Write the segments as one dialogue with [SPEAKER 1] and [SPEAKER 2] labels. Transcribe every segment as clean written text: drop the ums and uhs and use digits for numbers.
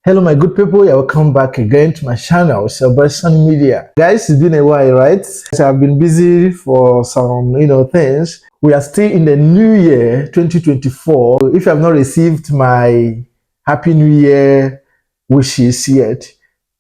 [SPEAKER 1] Hello my good people, you're welcome back again to my channel. It's your boy Sunny Media. Guys, it's been a while, right? So I've been busy for some things. We are still in the new year 2024. If you have not received my happy new year wishes yet,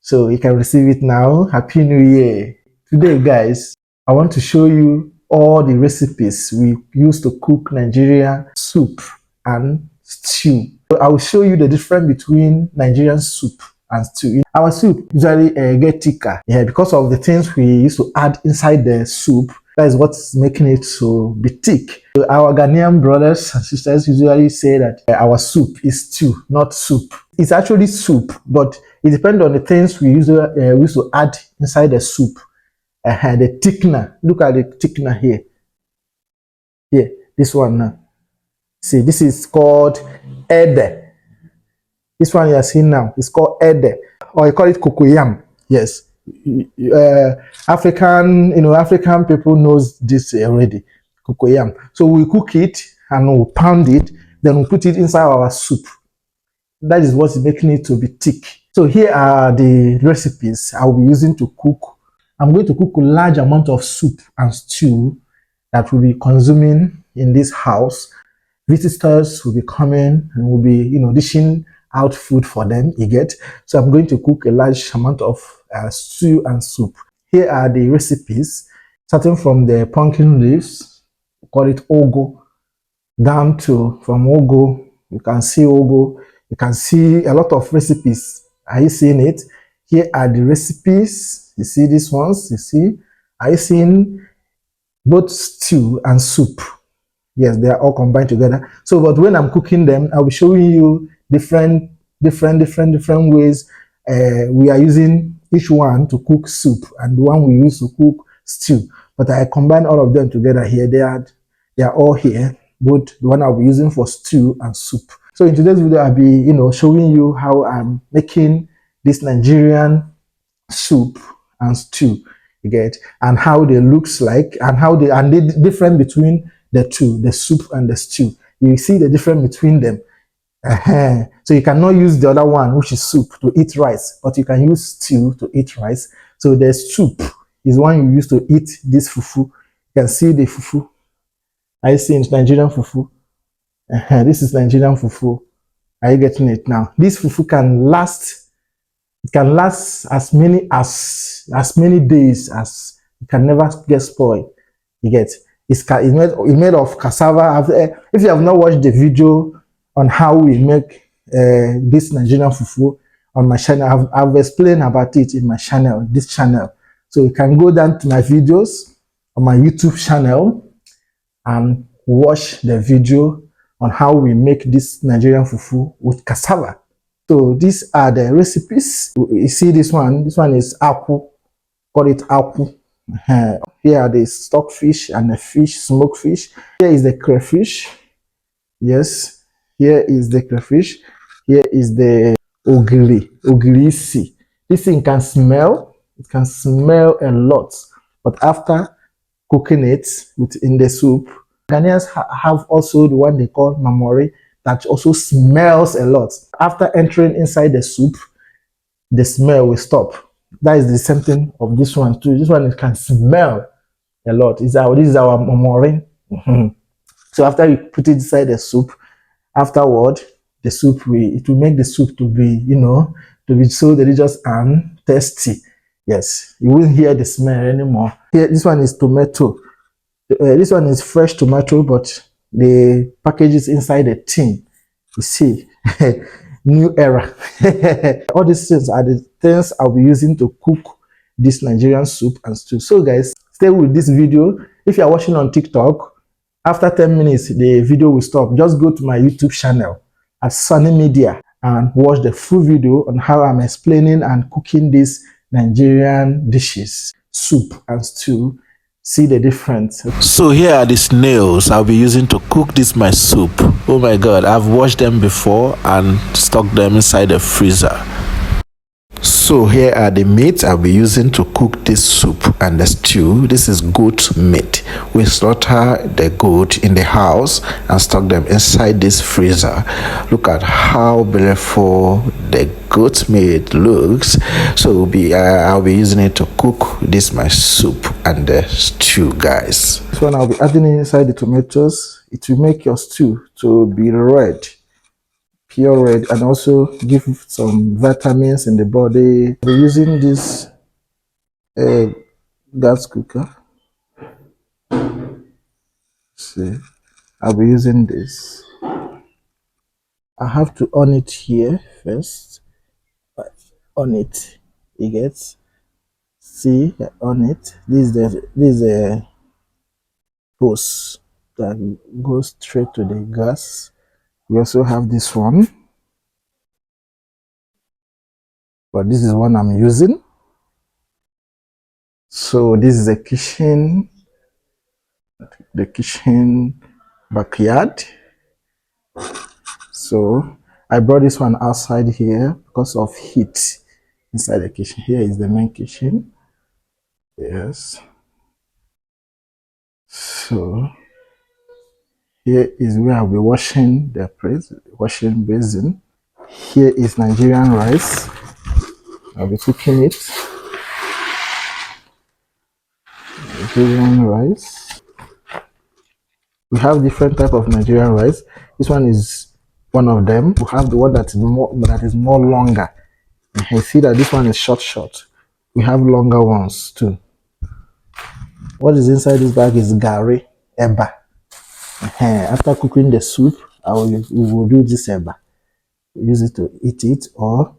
[SPEAKER 1] so you can receive it now. Happy new year. Today guys, I want to show you all the recipes we use to cook Nigerian soup and stew. I will show you the difference between Nigerian soup and stew. Our soup usually get thicker, because of the things we used to add inside the soup. That is what's making it so be thick. So our Ghanaian brothers and sisters usually say that our soup is stew, not soup. It's actually soup, but it depends on the things we used to add inside the soup. The thickener. Look at the thickener here. Here, this one now. See, this is called ede. This one you are seeing now is called ede, or you call it cocoyam. Yes, African people knows this already. Cocoyam. So we cook it and we pound it, then we put it inside our soup. That is what's making it to be thick. So here are the recipes I will be using to cook. I'm going to cook a large amount of soup and stew that we'll be consuming in this house. Visitors will be coming and will be, dishing out food for them, you get. So I'm going to cook a large amount of stew and soup. Here are the recipes, starting from the pumpkin leaves, we call it ogo, down to from ogo, you can see ogo, you can see a lot of recipes. Are you seeing it? Here are the recipes. You see these ones, you see? Are you seeing both stew and soup? Yes, they are all combined together. So, but when I'm cooking them, I'll be showing you different ways we are using each one to cook soup and the one we use to cook stew. But I combine all of them together here. They are all here. Both the one I'll be using for stew and soup. So in today's video, I'll be showing you how I'm making this Nigerian soup and stew. You get, and how they looks like, and how the difference between the two, the soup and the stew. You see the difference between them. So you cannot use the other one, which is soup, to eat rice, but you can use stew to eat rice. So the soup is one you use to eat this fufu. You can see the fufu. I see in Nigerian fufu. This is Nigerian fufu. Are you getting it now? This fufu can last. It can last as many days as it can never get spoiled. You get. It's made of cassava. If you have not watched the video on how we make this Nigerian fufu on my channel, I've explained about it in my channel, this channel. So you can go down to my videos on my YouTube channel and watch the video on how we make this Nigerian fufu with cassava. So these are the recipes. You see this one is aku, call it aku. Here are the stockfish and the fish, smoked fish. Here is the crayfish. Yes, here is the crayfish. Here is the ogirisi. This thing can smell. It can smell a lot. But after cooking it in the soup, Ghanaians have also the one they call mamori that also smells a lot. After entering inside the soup, the smell will stop. That is the same thing of this one too. This one can smell a lot. This is our momorin. So after you put it inside the soup, afterward, the soup it will make the soup to be, to be so delicious and tasty. Yes, you won't hear the smell anymore. Here, this one is tomato. This one is fresh tomato, but the package is inside the tin. You see, new era. All these things are the things I'll be using to cook this Nigerian soup and stew. So guys, stay with this video. If you are watching on TikTok, after 10 minutes the video will stop. Just go to my YouTube channel at Sunny Media and watch the full video on how I'm explaining and cooking these Nigerian dishes, soup and stew. See the difference.
[SPEAKER 2] So here are the snails I'll be using to cook this my soup. Oh my god, I've washed them before and stuck them inside the freezer. So here are the meat I'll be using to cook this soup and the stew. This is goat meat. We slaughter the goat in the house and stock them inside this freezer. Look at how beautiful the goat meat looks. So I'll be using it to cook this my soup and the stew, guys.
[SPEAKER 1] This one I'll be adding inside the tomatoes. It will make your stew to be red, pure red, and also give some vitamins in the body. We're using this gas cooker. See, I'll be using this. I have to on it here first. On it, you get. See, on it. This is a hose that goes straight to the gas. We also have this one, but this is one I'm using. So this is the kitchen backyard. So I brought this one outside here because of heat inside the kitchen. Here is the main kitchen. Yes. So here is where I'll be washing the washing basin. Here is Nigerian rice. I'll be cooking it. Nigerian rice. We have different type of Nigerian rice. This one is one of them. We have the one that is more longer. You see that this one is short. We have longer ones too. What is inside this bag is gari, eba. After cooking the soup, we will do this eba. Use it to eat it, or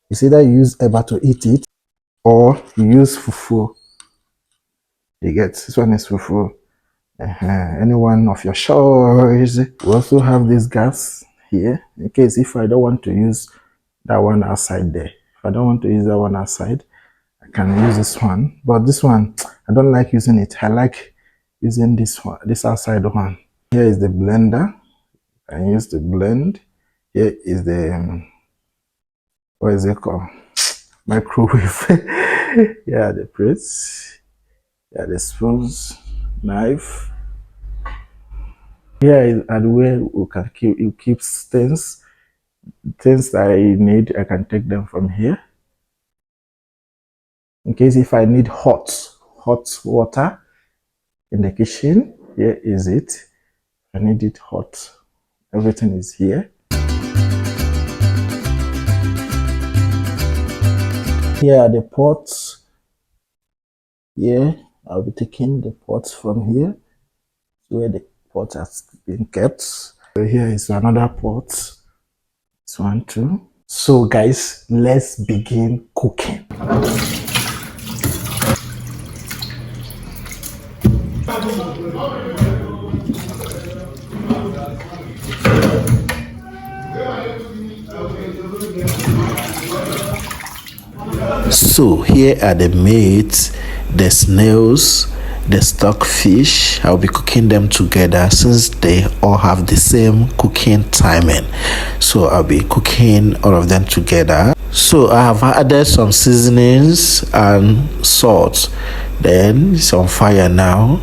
[SPEAKER 1] it's either you use eba to eat it, or you use fufu. You get, this one is fufu. Any one of your choice. We also have this gas here, in case if I don't want to use that one outside there. If I don't want to use that one outside, I can use this one. But this one, I don't like using it. I like using this one, this outside one. Here is the blender. I use the blend. Here is the what is it called? Microwave. Yeah, the plates. Yeah, the spoons, knife. Here is where we can keep things that I need. I can take them from here. In case if I need hot water in the kitchen, here is it. I need it hot. Everything is here. Here are the pots. Here, I'll be taking the pots from here, where the pot has been kept. So here is another pot. This one too. So guys, let's begin cooking.
[SPEAKER 2] So here are the meats, the snails, the stockfish. I'll be cooking them together since they all have the same cooking timing. So I'll be cooking all of them together. So I have added some seasonings and salt. Then it's on fire now.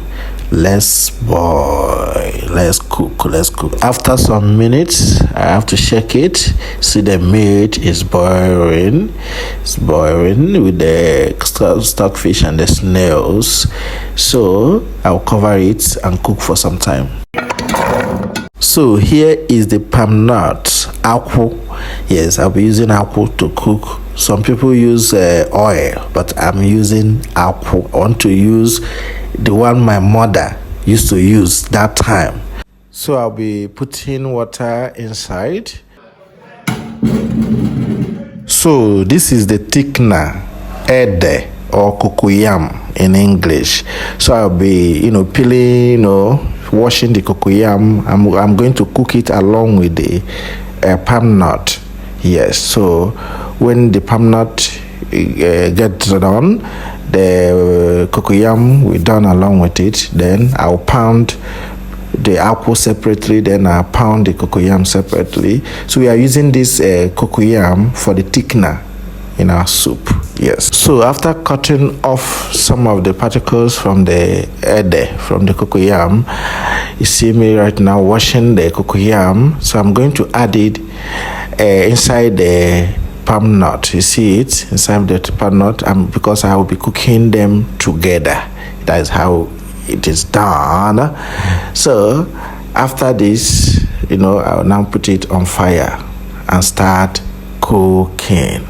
[SPEAKER 2] Let's boil. Let's cook. After some minutes, I have to check it. See, the meat is boiling. It's boiling with the stockfish and the snails. So I'll cover it and cook for some time. So here is the palm nut, akpu. Yes, I'll be using akpu to cook. Some people use oil, but I'm using akpu. I want to use the one my mother used to use that time. So I'll be putting water inside. So this is the thickener, ede or cocoyam in English. So I'll be, peeling, washing the cocoyam. I'm going to cook it along with the palm nut. Yes. So when the palm nut gets done, the cocoyam will done along with it. Then I'll pound the apple separately, then I'll pound the cocoyam separately. So we are using this cocoyam for the thickener. in our soup. Yes. So after cutting off some of the particles from the from the cocoyam, you see me right now washing the cocoyam. So I'm going to add it inside the palm nut. You see it inside the palm nut, because I will be cooking them together. That is how it is done. So after this, I'll now put it on fire and start cooking.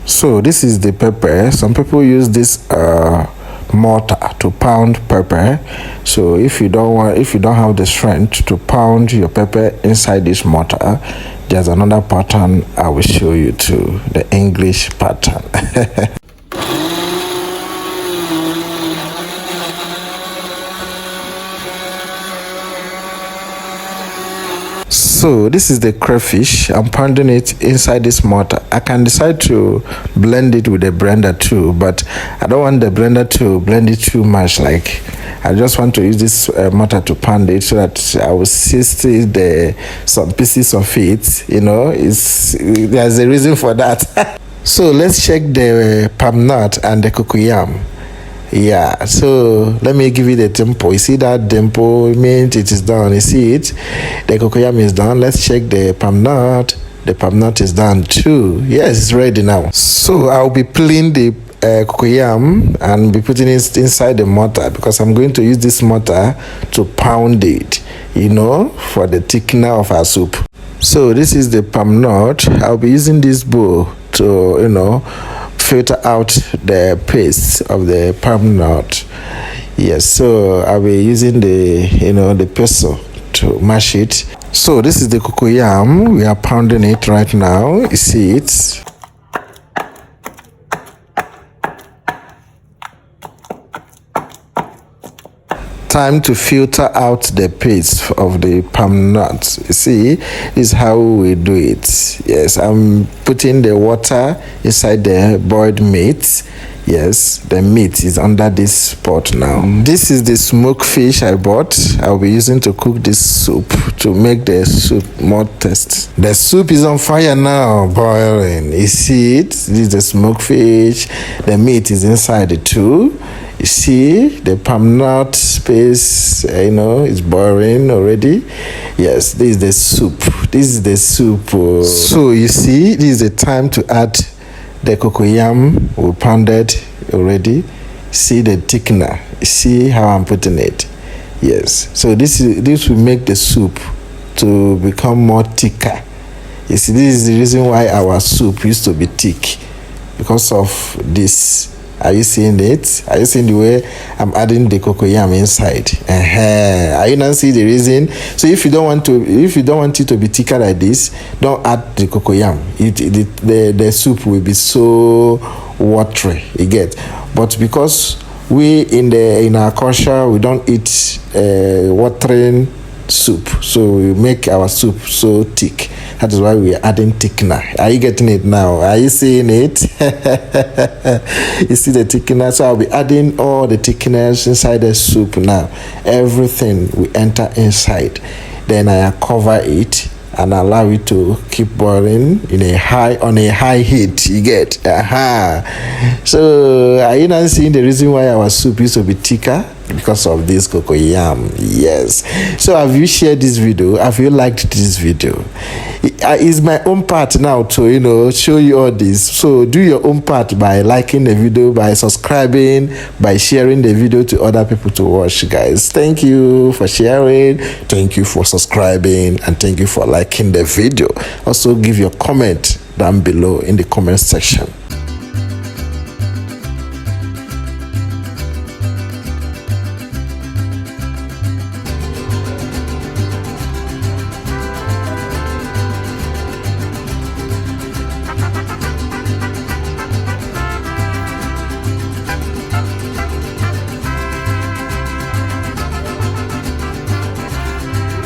[SPEAKER 2] So this is the pepper. Some people use this mortar to pound pepper. So if you don't have the strength to pound your pepper inside this mortar, there's another pattern I will show you too, the English pattern. So this is the crayfish. I'm pounding it inside this mortar. I can decide to blend it with a blender too, but I don't want the blender to blend it too much. Like, I just want to use this mortar to pound it so that I will see some pieces of it. There's a reason for that. So let's check the palm nut and the cocoyam. Yeah, so let me give you the tempo. You see that tempo? It means it is done. You see it? The cocoyam is done. Let's check the palm nut. The palm nut is done too. Yes, it's ready now. So I'll be peeling the cocoyam and be putting it inside the mortar, because I'm going to use this mortar to pound it, for the thickener of our soup. So this is the palm nut. I'll be using this bowl to, filter out the paste of the palm nut. Yes, so I'll be using the pestle to mash it. So this is the cocoyam. We are pounding it right now. You see it? Time to filter out the paste of the palm nut. You see, this is how we do it. Yes, I'm putting the water inside the boiled meat. Yes, the meat is under this pot now. This is the smoked fish I bought. I'll be using to cook this soup to make the soup more tasty. The soup is on fire now, boiling. You see it? This is the smoked fish. The meat is inside it too. You see the palm nut paste, it's boiling already. Yes, this is the soup. This is the soup. So you see, this is the time to add the cocoyam we pounded already. See the thickener. See how I'm putting it. Yes. So this will make the soup to become more thicker. You see, this is the reason why our soup used to be thick, because of this. Are you seeing it? Are you seeing the way I'm adding the cocoyam inside? Are you not seeing the reason? So if you don't want it to be thicker like this, don't add the cocoyam. The soup will be so watery. You get? But because we in our culture, we don't eat watering soup, so we make our soup so thick. That is why we are adding thickener. Are you getting it now? Are you seeing it? You see the thickener? So I'll be adding all the thickeners inside the soup now. Everything will enter inside. Then I cover it and allow it to keep boiling on a high heat. You get? So are you not seeing the reason why our soup used to be thicker? Because of this cocoyam. Yes. So have you shared this video? Have you liked this video? It's my own part now to show you all this. So do your own part by liking the video, by subscribing, by sharing the video to other people to watch, guys. Thank you for sharing, thank you for subscribing, and thank you for liking the video. Also give your comment down below in the comment section.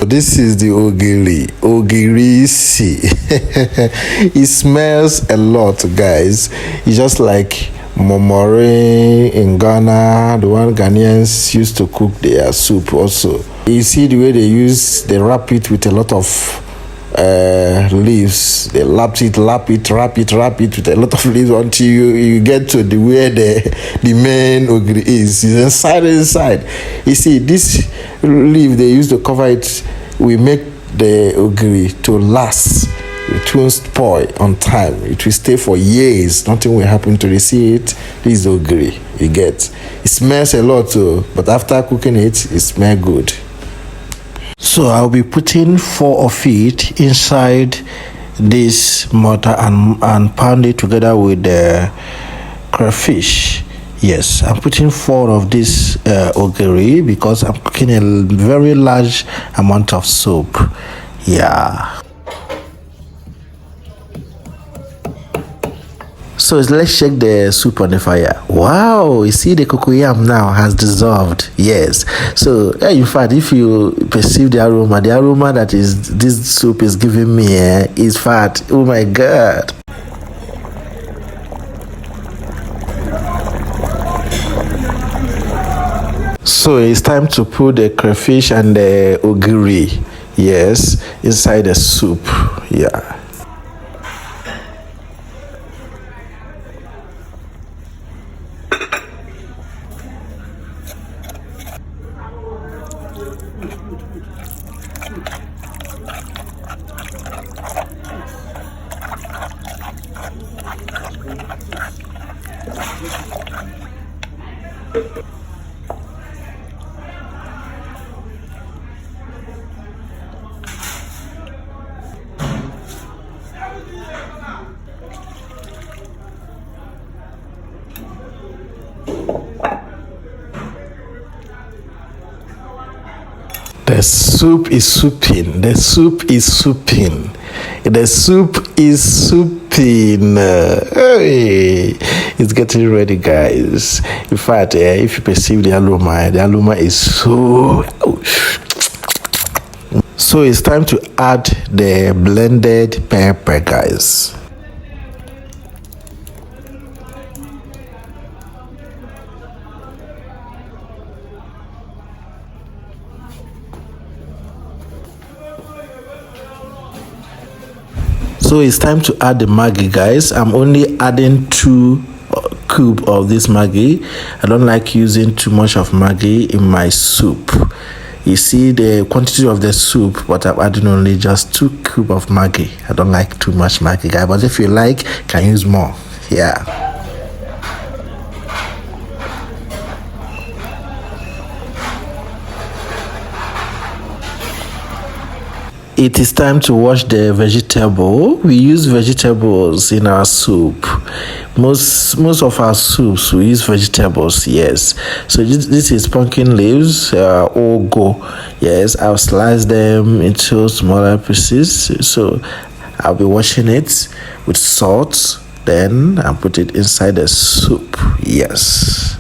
[SPEAKER 2] This is the ogirisi. It smells a lot, guys. It's just like momore in Ghana, the one Ghanaians used to cook their soup also. You see the way they wrap it with a lot of leaves. They wrap it with a lot of leaves until you get to the where the main ogiri is. It's inside. You see, this leaf they use to cover it. We make the ogiri to last. It won't spoil on time. It will stay for years. Nothing will happen to it. See it. This is ogiri. You get. It smells a lot too, but after cooking it, it smells good. So I'll be putting 4 of it inside this mortar and pound it together with the crayfish. Yes, I'm putting 4 of this ogiri because I'm cooking a very large amount of soup. Yeah. So let's check the soup on the fire. Wow, you see the cocoyam now has dissolved. Yes. So in fact, if you perceive the aroma that is this soup is giving me is fat. Oh my God. So it's time to put the crayfish and the ogiri, yes, inside the soup. Yeah. The soup is souping. The soup is souping. The soup is souping. Hey, it's getting ready, guys. In fact, if you perceive the aroma is so. So it's time to add the blended pepper, guys. So it's time to add the Maggi, guys. I'm only adding 2 cubes of this Maggi. I don't like using too much of Maggi in my soup. You see the quantity of the soup, but I'm adding only just 2 cubes of Maggi. I don't like too much Maggi, guys. But if you like, can use more. Yeah. It is time to wash the vegetable. We use vegetables in our soup. Most of our soups we use vegetables. Yes. So this is pumpkin leaves, ugu. Yes, I'll slice them into smaller pieces. So I'll be washing it with salt. Then I'll put it inside the soup. Yes.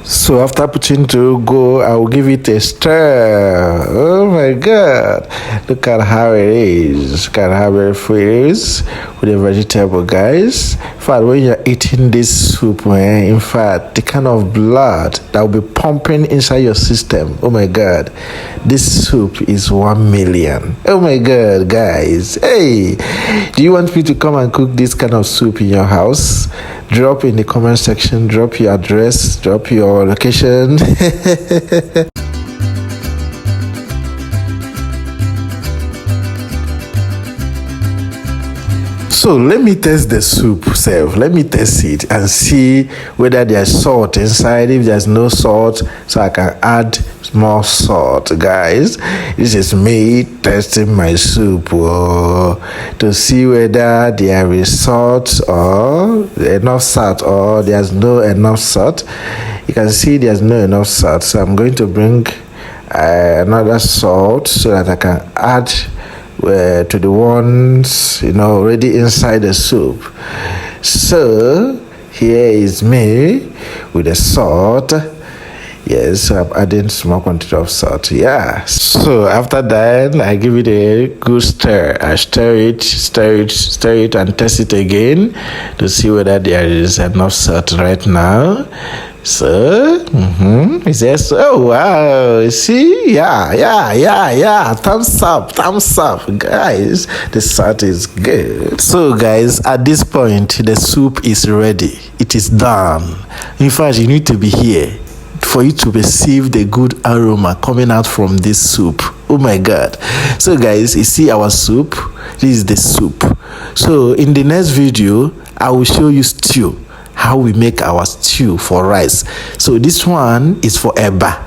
[SPEAKER 2] So after putting to go, I will give it a stir. Oh my God. Look at how it is. Look at how beautiful it is with the vegetable, guys. In fact, when you're eating this soup, in fact, the kind of blood that will be pumping inside your system. Oh my God. This soup is 1 million. Oh my God, guys. Hey, do you want me to come and cook this kind of soup in your house? Drop in the comment section, drop your address, drop your location. So let me test the soup self. Let me test it and see whether there's salt inside. If there's no salt, so I can add more salt. Guys, this is me testing my soup to see whether there is salt or enough salt or there's no enough salt. You can see there's no enough salt, so I'm going to bring another salt so that I can add to the ones already inside the soup. So here is me with the salt. Yes, so I'm adding small quantity of salt. Yeah. So after that, I give it a good stir. I stir it, and test it again to see whether there is enough salt right now. So, he says, oh wow, see, yeah, thumbs up, guys, the salt is good. So guys, at this point, the soup is ready. It is done. In fact, you need to be here for you to perceive the good aroma coming out from this soup. Oh my God. So guys, you see our soup? This is the soup. So in the next video, I will show you stew. How we make our stew for rice. So this one is for eba.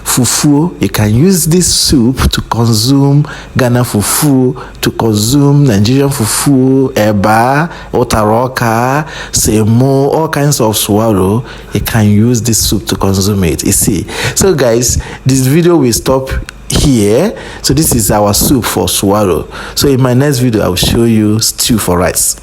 [SPEAKER 2] Fufu, you can use this soup to consume Ghana fufu, to consume Nigerian fufu, eba, otaroka, semo, all kinds of swallow. You can use this soup to consume it. You see. So guys, this video will stop here. So this is our soup for swallow. So in my next video, I will show you stew for rice.